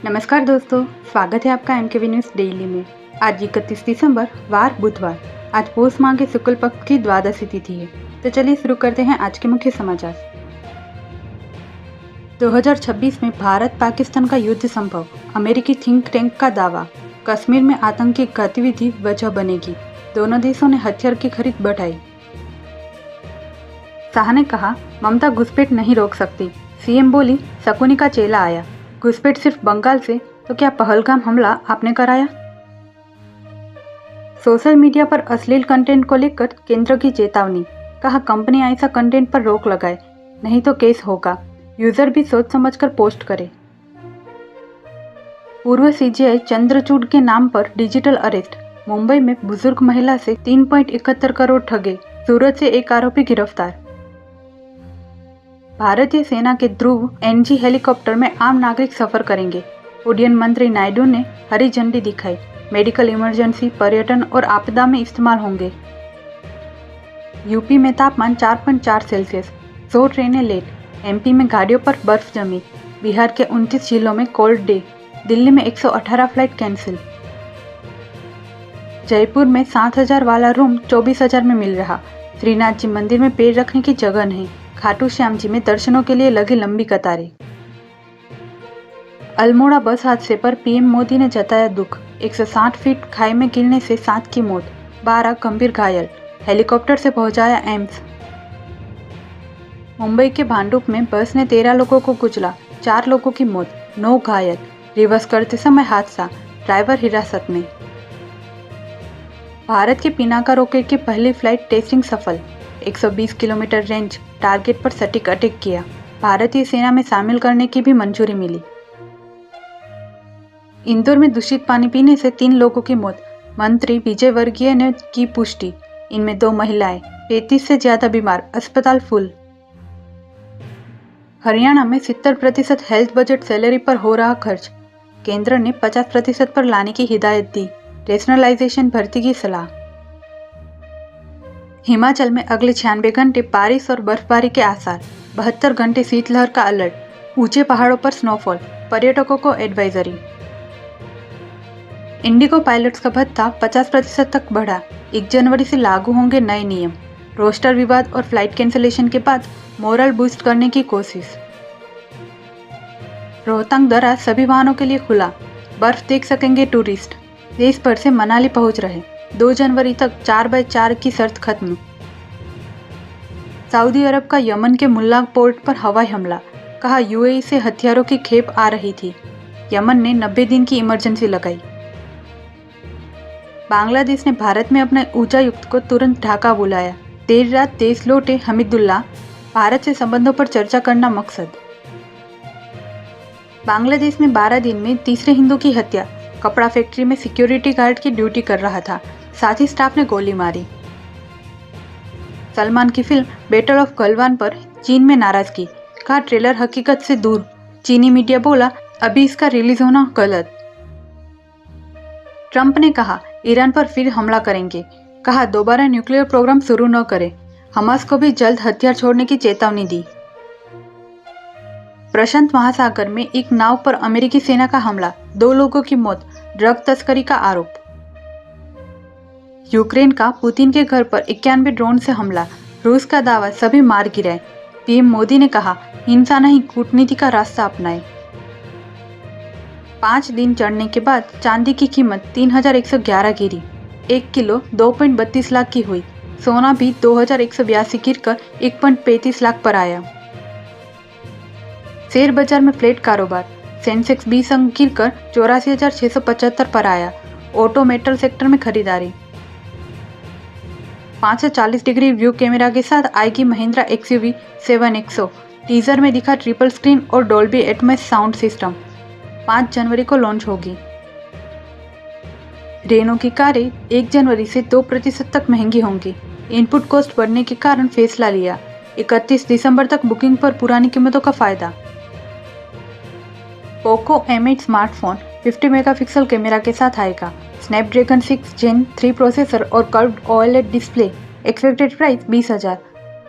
नमस्कार दोस्तों, स्वागत है आपका एमकेवी न्यूज़ डेली में। आज 31 दिसंबर वार बुधवार। आज पौष माह के शुक्ल पक्ष की द्वादशी तिथि है। तो चलिए शुरू करते हैं आज के मुख्य समाचार। 2026 में भारत पाकिस्तान का युद्ध संभव, अमेरिकी थिंक टैंक का दावा। कश्मीर में आतंकी गतिविधि वजह बनेगी, दोनों देशों ने हथियार की खरीद बढ़ाई। शाह ने कहा, ममता घुसपैठ नहीं रोक सकती। सीएम बोली, शकुनी का चेला आया। घुसपैठ सिर्फ बंगाल से, तो क्या पहलगाम हमला आपने कराया? सोशल मीडिया पर अश्लील कंटेंट को लेकर केंद्र की चेतावनी। कहा, कंपनी ऐसा कंटेंट पर रोक लगाए, नहीं तो केस होगा। यूजर भी सोच समझकर पोस्ट करे। पूर्व सीजीआई चंद्रचूड़ के नाम पर डिजिटल अरेस्ट। मुंबई में बुजुर्ग महिला से 3.71 करोड़ ठगे। सूरत से एक आरोपी गिरफ्तार। भारतीय सेना के ध्रुव NG हेलीकॉप्टर में आम नागरिक सफर करेंगे। उड्डयन मंत्री नायडू ने हरी झंडी दिखाई। मेडिकल इमरजेंसी, पर्यटन और आपदा में इस्तेमाल होंगे। यूपी में तापमान 4.4 सेल्सियस, 100 ट्रेनें लेट। MP में गाड़ियों पर बर्फ जमी। बिहार के 29 जिलों में कोल्ड डे। दिल्ली में 118 फ्लाइट कैंसिल। जयपुर में 7,000 वाला रूम 24,000 में मिल रहा। श्रीनाथ जी मंदिर में पैर रखने की जगह नहीं। खाटू श्याम जी में दर्शनों के लिए लगी लंबी कतारें। अल्मोड़ा बस हादसे पर PM मोदी ने जताया दुख। 160 फीट खाई में गिरने से 7 की मौत, 12 गंभीर घायल। हेलीकॉप्टर से पहुंचाया एम्स। मुंबई के भांडुप में बस ने 13 लोगों को कुचला, 4 लोगों की मौत, 9 घायल। रिवर्स करते समय हादसा, ड्राइवर हिरासत में। भारत के पिनाका रॉकेट की पहली फ्लाइट टेस्टिंग सफल। 120 किलोमीटर रेंज टारगेट पर सटीक अटैक किया। भारतीय सेना में शामिल करने की भी मंजूरी मिली। इंदौर में दूषित पानी पीने से 3 लोगों की मौत, मंत्री विजय वर्गीय ने की पुष्टि। इनमें 2 महिलाएं, 33 से ज्यादा बीमार, अस्पताल फुल। हरियाणा में 70% हेल्थ बजट सैलरी पर हो रहा खर्च। केंद्र ने 50% पर लाने की हिदायत दी। रेशनलाइजेशन भर्ती की सलाह। हिमाचल में अगले 96 घंटे बारिश और बर्फबारी के आसार। 72 घंटे शीतलहर का अलर्ट। ऊंचे पहाड़ों पर स्नोफॉल, पर्यटकों को एडवाइजरी। इंडिगो पायलट्स का भत्ता 50% तक बढ़ा। 1 जनवरी से लागू होंगे नए नियम। रोस्टर विवाद और फ्लाइट कैंसिलेशन के बाद मोरल बूस्ट करने की कोशिश। रोहतांग दर्रा सभी वाहनों के लिए खुला, बर्फ देख सकेंगे टूरिस्ट। देश भर से मनाली पहुंच रहे। 2 जनवरी तक 4x4 की शर्त खत्म। सऊदी अरब का यमन के मुल्ला पोर्ट पर हवाई हमला। कहा, UAE से हथियारों की खेप आ रही थी। यमन ने 90 दिन की इमरजेंसी लगाई। बांग्लादेश ने भारत में अपने उच्चायुक्त को तुरंत ढाका बुलाया। देर रात देश लौटे हमीदुल्ला। भारत से संबंधों पर चर्चा करना मकसद। बांग्लादेश में 12 दिन में तीसरे हिंदू की हत्या। कपड़ा फैक्ट्री में सिक्योरिटी गार्ड की ड्यूटी कर रहा था, साथ ही स्टाफ ने गोली मारी। सलमान की फिल्म बैटल ऑफ गलवान पर चीन में नाराजगी। कहा, ट्रेलर हकीकत से दूर। चीनी मीडिया बोला, अभी इसका रिलीज होना गलत। ट्रंप ने कहा, ईरान पर फिर हमला करेंगे। कहा, दोबारा न्यूक्लियर प्रोग्राम शुरू न करें। हमास को भी जल्द हथियार छोड़ने की चेतावनी दी। प्रशांत महासागर में एक नाव पर अमेरिकी सेना का हमला, 2 लोगों की मौत, ड्रग तस्करी का आरोप। यूक्रेन का पुतिन के घर पर 91 ड्रोन से हमला, रूस का दावा सभी मार गिराए। PM मोदी ने कहा, हिंसा नहीं कूटनीति का रास्ता अपनाए। 5 दिन चढ़ने के बाद चांदी की कीमत 3,111 गिरी। 1 किलो 2.32 लाख की हुई। सोना भी 2,182 गिरकर 1.35 लाख पर आया। शेयर बाजार में फ्लैट कारोबार। सेंसेक्स 20 अंक गिरकर 84,675 पर आया। ऑटो मेटल सेक्टर में खरीदारी। 540 डिग्री व्यू कैमरा के साथ आएगी महिंद्रा XUV 7XO। टीजर में दिखा ट्रिपल स्क्रीन और डॉल्बी एटमॉस साउंड सिस्टम। 5 जनवरी को लॉन्च होगी। रेनो की कारें 1 जनवरी से 2% तक महंगी होंगी। इनपुट कॉस्ट बढ़ने के कारण फैसला लिया। 31 दिसंबर तक बुकिंग पर पुरानी कीमतों का फायदा। Poco M8 smartphone 50 megapixel camera के साथ आएगा। स्नैपड्रैगन 6 Gen 3 प्रोसेसर और curved OLED display. Expected price 20,000।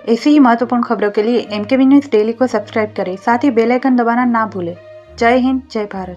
ऐसी ही महत्वपूर्ण खबरों के लिए एमकेवी न्यूज़ डेली को सब्सक्राइब करें, साथ ही बेल आइकन दबाना ना भूलें। जय हिंद, जय भारत।